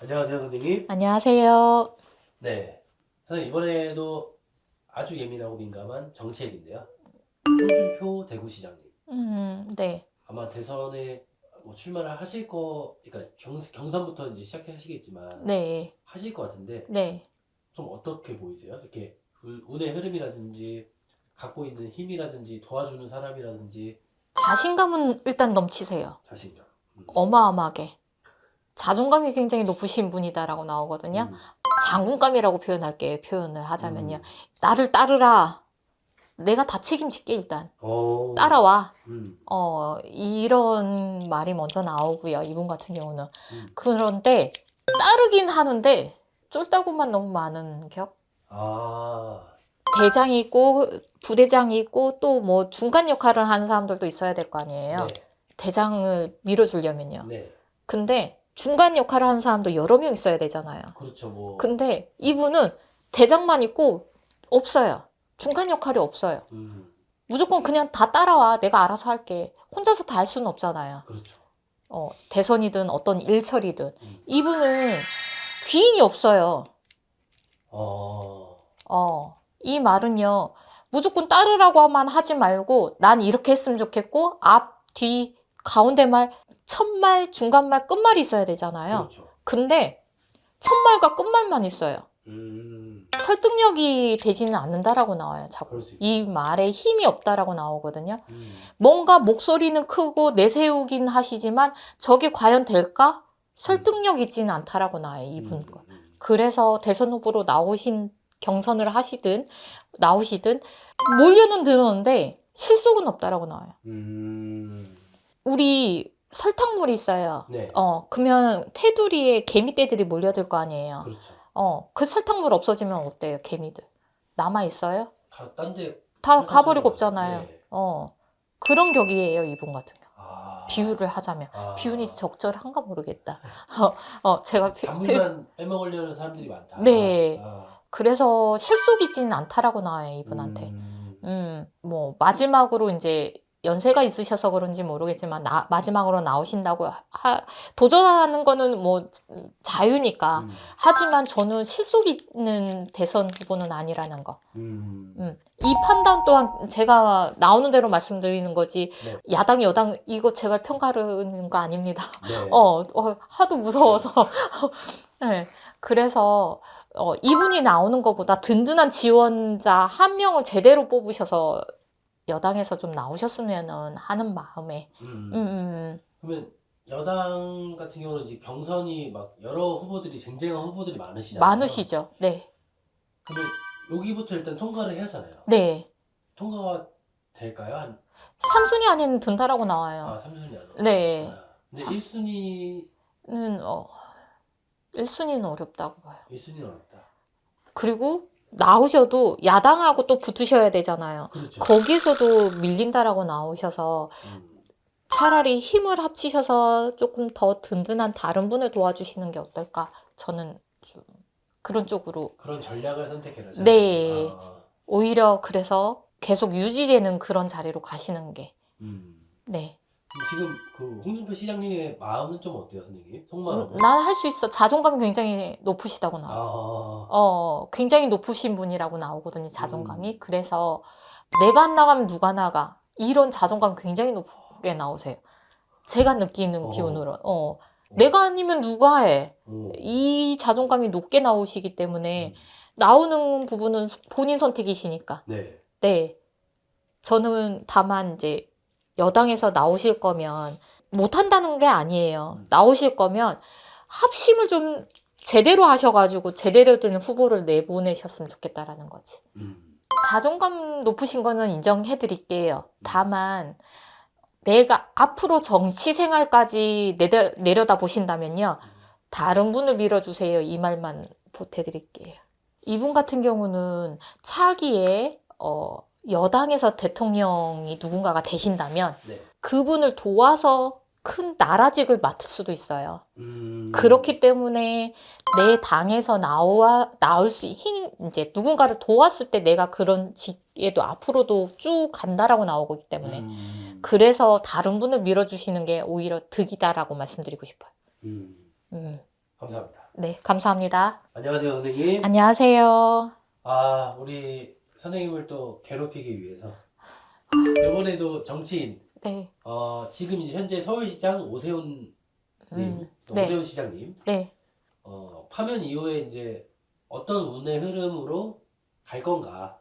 안녕하세요, 선생님. 안녕하세요. 네. 선생님, 이번에도 아주 예민하고 민감한 정치 얘기인데요. 홍준표 대구시장님. 네, 아마 대선에 뭐 출마를 하실 거, 그러니까 경선부터 이제 시작하시겠지만, 네, 하실 것 같은데, 네. 좀 어떻게 보이세요? 이렇게 운의 흐름이라든지, 갖고 있는 힘이라든지, 도와주는 사람이라든지, 자신감은 일단 넘치세요. 자신감. 음, 어마어마하게. 자존감이 굉장히 높으신 분이다라고 나오거든요. 음, 장군감이라고 표현할게요. 표현을 하자면요. 음. 나를 따르라. 내가 다 책임질게 일단. 어, 따라와. 음, 이런 말이 먼저 나오고요. 이분 같은 경우는. 음. 그런데 따르긴 하는데 쫄다구만 너무 많은 격? 아, 대장이 있고 부대장이 있고 또 뭐 중간 역할을 하는 사람들도 있어야 될 거 아니에요. 네, 대장을 밀어주려면요. 네. 근데 중간 역할을 하는 사람도 여러 명 있어야 되잖아요. 그렇죠, 뭐. 근데 이분은 대장만 있고 없어요. 중간 역할이 없어요. 음. 무조건 그냥 다 따라와. 내가 알아서 할게. 혼자서 다 할 수는 없잖아요. 그렇죠. 대선이든 어떤 일처리든. 음. 이분은 귀인이 없어요. 어, 이 말은요, 무조건 따르라고만 하지 말고, 난 이렇게 했으면 좋겠고, 앞, 뒤, 가운데 말, 첫말, 중간말, 끝말이 있어야 되잖아요. 그렇죠. 근데, 첫말과 끝말만 있어요. 설득력이 되지는 않는다라고 나와요, 그럴 자꾸. 수 있죠. 이 말에 힘이 없다라고 나오거든요. 음, 뭔가 목소리는 크고 내세우긴 하시지만, 저게 과연 될까? 설득력 있지는 않다라고 나와요, 이분 거. 그래서 대선 후보로 경선을 하시든 나오시든 몰려는 들었는데 실속은 없다라고 나와요. 우리 설탕물이 있어요. 네, 그러면 테두리에 개미떼들이 몰려들 거 아니에요. 그렇죠. 그 설탕물 없어지면 어때요, 개미들? 남아 있어요? 다 딴 데 다 흩어지는 가버리고 거죠. 없잖아요. 네. 그런 격이에요, 이분 같은 경우. 아, 비유를 하자면 아, 비유는 적절한가 모르겠다. 제가 단물만 빼먹으려는 사람들이 많다. 네. 아, 그래서 실속이진 않다라고 나와요, 이분한테. 뭐, 마지막으로 이제 연세가 있으셔서 그런지 모르겠지만, 마지막으로 나오신다고 도전하는 거는 뭐, 자유니까. 음, 하지만 저는 실속 있는 대선 후보는 아니라는 거. 네, 이 판단 또한 제가 나오는 대로 말씀드리는 거지, 야당, 여당, 이거 제발 평가하는 거 아닙니다. 네. 하도 무서워서. 네. 그래서, 이분이 나오는 것보다 든든한 지원자 한 명을 제대로 뽑으셔서 여당에서 좀 나오셨으면 하는 마음에. 그러면 여당 같은 경우는 이제 경선이 막 여러 후보들이 쟁쟁한 후보들이 많으시잖아요. 많으시죠? 네. 그러면 여기부터 일단 통과를 해야 하잖아요. 네. 통과가 될까요? 한 3순위 안에는 든다라고 나와요. 3순위 안으로. 네. 근데 1순위, 1순위는 어렵다고 봐요. 1순위는 어렵다. 그리고 나오셔도 야당하고 또 붙으셔야 되잖아요. 그렇죠. 거기서도 밀린다라고 나오셔서 차라리 힘을 합치셔서 조금 더 든든한 다른 분을 도와주시는 게 어떨까? 저는 좀 그런 쪽으로. 그런 전략을 선택해라. 네. 아, 오히려 그래서 계속 유지되는 그런 자리로 가시는 게. 네. 지금 그 홍준표 시장님의 마음은 좀 어때요, 선생님? 속마음은? 난 할 수 있어. 자존감이 굉장히 높으시다고 나와. 굉장히 높으신 분이라고 나오거든요, 자존감이. 그래서 내가 안 나가면 누가 나가. 이런 자존감 굉장히 높게 나오세요. 제가 느끼는 기운으로. 내가 아니면 누가 해. 이 자존감이 높게 나오시기 때문에 나오는 부분은 본인 선택이시니까. 네. 네. 저는 다만 이제 여당에서 나오실 거면 못한다는 게 아니에요. 나오실 거면 합심을 좀 제대로 하셔가지고 제대로 된 후보를 내보내셨으면 좋겠다라는 거지. 자존감 높으신 거는 인정해 드릴게요. 다만 내가 앞으로 정치 생활까지 내려다 보신다면요. 다른 분을 밀어주세요. 이 말만 보태드릴게요. 이분 같은 경우는 차기에 여당에서 대통령이 누군가가 되신다면 네. 그분을 도와서 큰 나라직을 맡을 수도 있어요. 그렇기 때문에 내 당에서 나올 이제 누군가를 도왔을 때 내가 그런 직에도 앞으로도 쭉 간다라고 나오기 때문에 그래서 다른 분을 밀어주시는 게 오히려 득이다라고 말씀드리고 싶어요. 감사합니다. 네, 감사합니다. 안녕하세요, 선생님. 안녕하세요. 우리 선생님을 또 괴롭히기 위해서 이번에도 정치인 네, 지금 이제 현재 서울시장 오세훈 님, 네, 오세훈 시장님 네, 파면 이후에 이제 어떤 운의 흐름으로 갈 건가?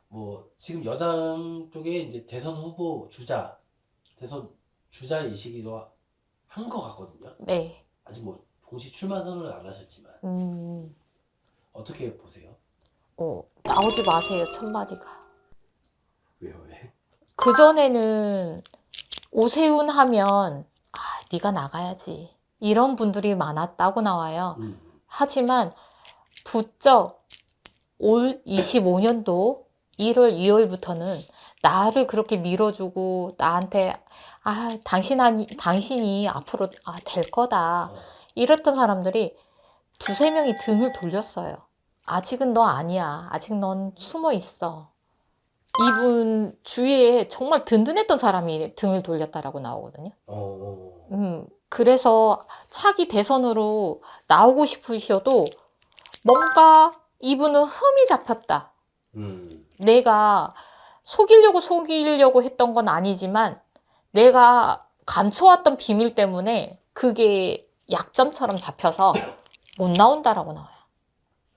뭐 지금 여당 쪽에 이제 대선 후보 주자, 대선 주자이시기도 한 것 같거든요. 네. 아직 뭐 공식 출마 선언을 안 하셨지만 어떻게 보세요? 나오지 마세요, 첫마디가. 왜요, 왜? 그전에는 오세훈 하면, 네가 나가야지. 이런 분들이 많았다고 나와요. 하지만 부쩍 올 25년도 1월, 2월부터는 나를 그렇게 밀어주고 나한테 당신이 앞으로 될 거다. 이랬던 사람들이 두세 명이 등을 돌렸어요. 아직은 너 아니야. 아직 넌 숨어 있어. 이분 주위에 정말 든든했던 사람이 등을 돌렸다라고 나오거든요. 그래서 차기 대선으로 나오고 싶으셔도 뭔가 이분은 흠이 잡혔다. 내가 속이려고 했던 건 아니지만 내가 감춰왔던 비밀 때문에 그게 약점처럼 잡혀서 못 나온다라고 나와요.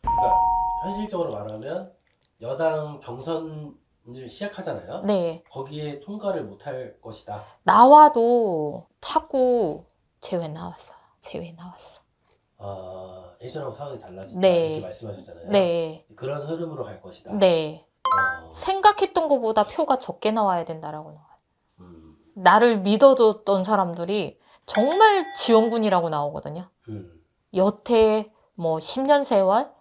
그러니까 현실적으로 말하면 여당 경선을 시작하잖아요. 네. 거기에 통과를 못할 것이다. 나와도 자꾸 제외 나왔어. 예전하고 상황이 달라진다. 네. 이렇게 말씀하셨잖아요. 네. 그런 흐름으로 갈 것이다. 네. 생각했던 것보다 표가 적게 나와야 된다라고 나와요. 나를 믿어줬던 사람들이 정말 지원군이라고 나오거든요. 여태 뭐 10년 세월,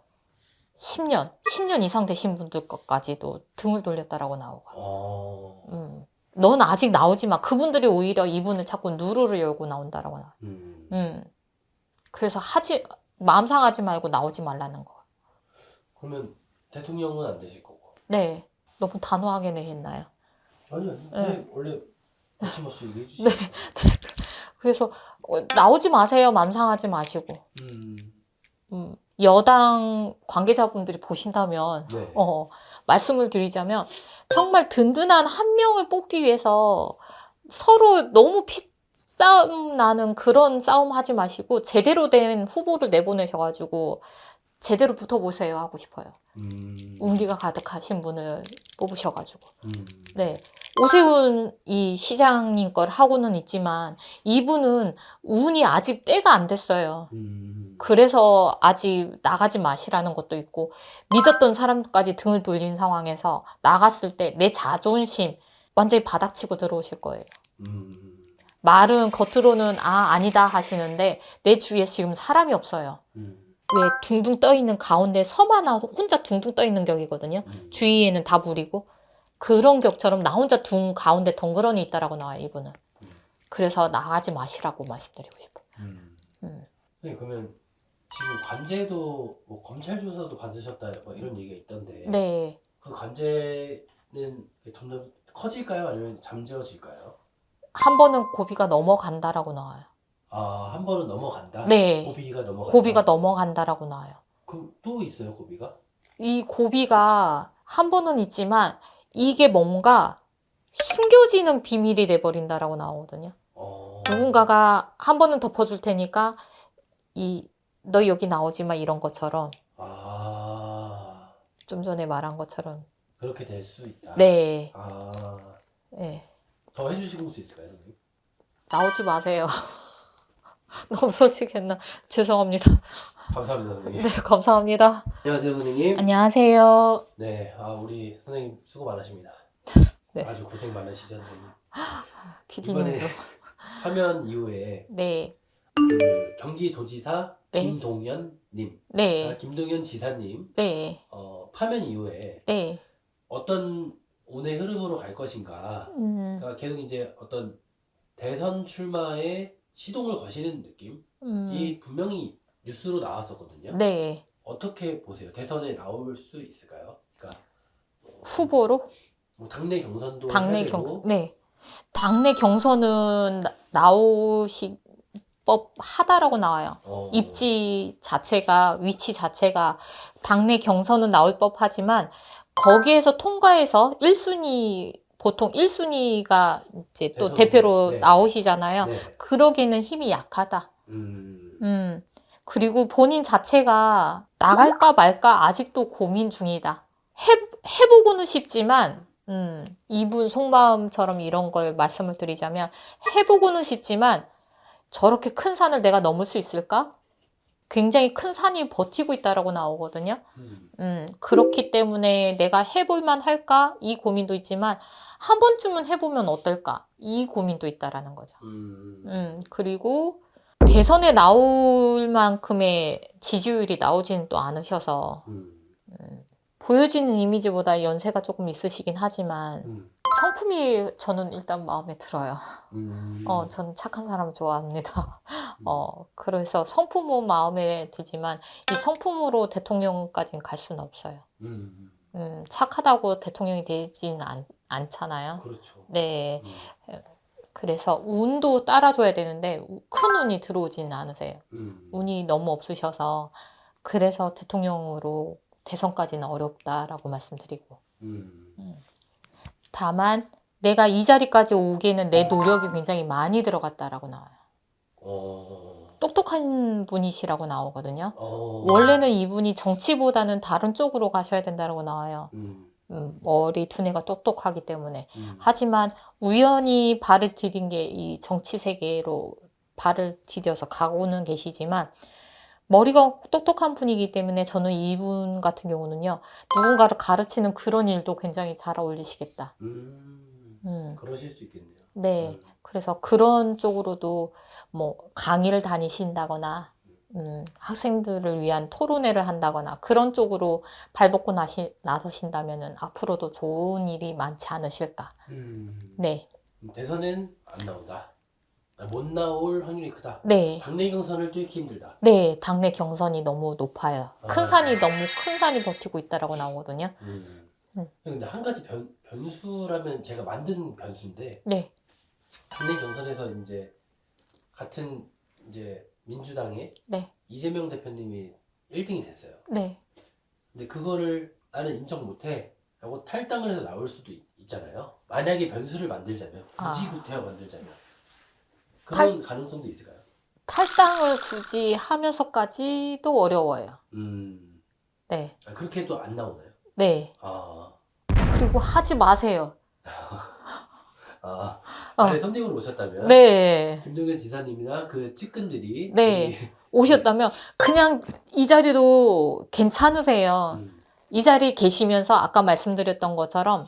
10년 이상 되신 분들 것까지도 등을 돌렸다라고 나오고. 넌 아직 나오지 마. 그분들이 오히려 이분을 자꾸 누르를 열고 나온다라고 나와요. 그래서 마음 상하지 말고 나오지 말라는 거. 그러면 대통령은 안 되실 거고. 네. 너무 단호하게 했나요? 아니요. 네. 원래 거침없이 얘기해 주시죠. 네. 그래서 나오지 마세요. 마음 상하지 마시고. 여당 관계자분들이 보신다면 네. 말씀을 드리자면 정말 든든한 한 명을 뽑기 위해서 서로 너무 피싸움 나는 그런 싸움 하지 마시고 제대로 된 후보를 내보내셔가지고 제대로 붙어보세요 하고 싶어요. 운기가 가득하신 분을 뽑으셔가지고. 네. 오세훈 이 시장님 걸 하고는 있지만 이분은 운이 아직 때가 안 됐어요. 그래서 아직 나가지 마시라는 것도 있고 믿었던 사람까지 등을 돌린 상황에서 나갔을 때 내 자존심 완전히 바닥치고 들어오실 거예요. 말은 겉으로는 아니다 하시는데 내 주위에 지금 사람이 없어요. 왜 둥둥 떠 있는 가운데 섬 하나 혼자 둥둥 떠 있는 격이거든요. 주위에는 다 무리고 그런 격처럼 나 혼자 가운데 덩그러니 있다라고 나와요, 이분은. 그래서 나가지 마시라고 말씀드리고 싶어요. 네, 그러면 지금 관제도 뭐 검찰 조사도 받으셨다 뭐 이런 얘기가 있던데. 네. 그 관제는 점점 커질까요? 아니면 잠재워질까요? 한 번은 고비가 넘어간다라고 나와요. 한 번은 넘어간다? 네. 고비가 넘어간다? 고비가 넘어간다라고 나와요. 그럼 또 있어요, 고비가? 이 고비가 한 번은 있지만 이게 뭔가 숨겨지는 비밀이 돼버린다라고 나오거든요. 누군가가 한 번은 덮어줄 테니까 너 여기 나오지 마 이런 것처럼. 좀 전에 말한 것처럼. 그렇게 될 수 있다. 네. 네. 더 해주시고 수 있을까요, 선생님? 나오지 마세요. 너무 솔직했나? 죄송합니다. 감사합니다, 선생님. 네, 감사합니다. 안녕하세요, 선생님. 안녕하세요. 네, 우리 선생님 수고 많으십니다. 네. 아주 고생 많으시죠, 선생님. PD님도. 이번에 파면 이후에 네. 그 경기도지사 네. 김동연님, 네. 김동연 지사님, 네. 파면 이후에 네. 어떤 운의 흐름으로 갈 것인가. 그러니까 계속 이제 어떤 대선 출마에 시동을 거시는 느낌이 분명히 뉴스로 나왔었거든요. 네. 어떻게 보세요? 대선에 나올 수 있을까요? 그러니까 후보로? 뭐 당내 경선도 당내 해야 되고. 경선. 네. 당내 경선은 법하다라고 나와요. 입지 자체가, 위치 자체가 당내 경선은 나올 법하지만 거기에서 통과해서 1순위, 보통 1순위가 이제 또 대표로 네. 나오시잖아요. 네. 그러기는 힘이 약하다. 그리고 본인 자체가 나갈까 말까 아직도 고민 중이다. 해보고는 싶지만, 이분 속마음처럼 이런 걸 말씀을 드리자면, 해보고는 싶지만, 저렇게 큰 산을 내가 넘을 수 있을까? 굉장히 큰 산이 버티고 있다라고 나오거든요. 그렇기 때문에 내가 해볼만 할까? 이 고민도 있지만, 한 번쯤은 해보면 어떨까? 이 고민도 있다라는 거죠. 그리고 대선에 나올 만큼의 지지율이 나오지는 또 않으셔서, 보여지는 이미지보다 연세가 조금 있으시긴 하지만, 성품이 저는 일단 마음에 들어요. 저는 착한 사람 좋아합니다. 그래서 성품은 마음에 들지만 이 성품으로 대통령까지는 갈 수는 없어요. 착하다고 대통령이 되지는 않잖아요. 그렇죠. 네. 그래서 운도 따라줘야 되는데 큰 운이 들어오지는 않으세요. 운이 너무 없으셔서 그래서 대통령으로 대선까지는 어렵다라고 말씀드리고. 다만 내가 이 자리까지 오기에는 내 노력이 굉장히 많이 들어갔다라고 나와요. 똑똑한 분이시라고 나오거든요. 원래는 이분이 정치보다는 다른 쪽으로 가셔야 된다고 나와요. 머리 두뇌가 똑똑하기 때문에. 하지만 우연히 발을 디딘 게 이 정치 세계로 발을 디뎌서 가고는 계시지만 머리가 똑똑한 분이기 때문에 저는 이분 같은 경우는요. 누군가를 가르치는 그런 일도 굉장히 잘 어울리시겠다. 그러실 수 있겠네요. 네. 그래서 그런 쪽으로도 뭐 강의를 다니신다거나 학생들을 위한 토론회를 한다거나 그런 쪽으로 발벗고 나서신다면은 앞으로도 좋은 일이 많지 않으실까. 네. 대선엔 안 나온다. 못 나올 확률이 크다. 네. 당내 경선을 뚫기 힘들다. 네. 당내 경선이 너무 높아요. 큰 산이 너무 큰 산이 버티고 있다라고 나오거든요. 근데 한 가지 변수라면 제가 만든 변수인데 네. 당내 경선에서 이제 같은 이제 민주당의 네. 이재명 대표님이 1등이 됐어요. 네. 근데 그거를 나는 인정 못해 라고 탈당을 해서 나올 수도 있잖아요. 만약에 변수를 만들자면 굳이 구태여 만들자면 그런 가능성도 있을까요? 탈당을 굳이 하면서까지도 어려워요. 네. 그렇게도 안 나오나요? 네. 아, 그리고 하지 마세요. 만약에 선대위로 오셨다면 네. 김동연 지사님이나 그 측근들이 네. 오셨다면 그냥 이 자리도 괜찮으세요. 이 자리에 계시면서 아까 말씀드렸던 것처럼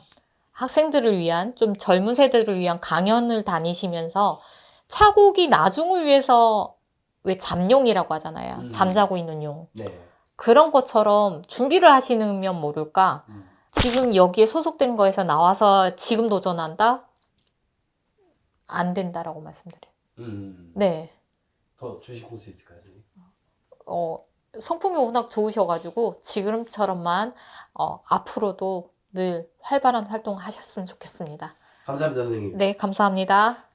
학생들을 위한 좀 젊은 세대를 위한 강연을 다니시면서 차곡이 나중을 위해서 왜 잠용이라고 하잖아요. 잠자고 있는 용. 네. 그런 것처럼 준비를 하시면 모를까. 지금 여기에 소속된 거에서 나와서 지금 도전한다? 안 된다라고 말씀드려요. 네. 더 주실 수 있을까요, 선생님? 성품이 워낙 좋으셔가지고 지금처럼만 앞으로도 늘 활발한 활동 하셨으면 좋겠습니다. 감사합니다, 선생님. 네, 감사합니다.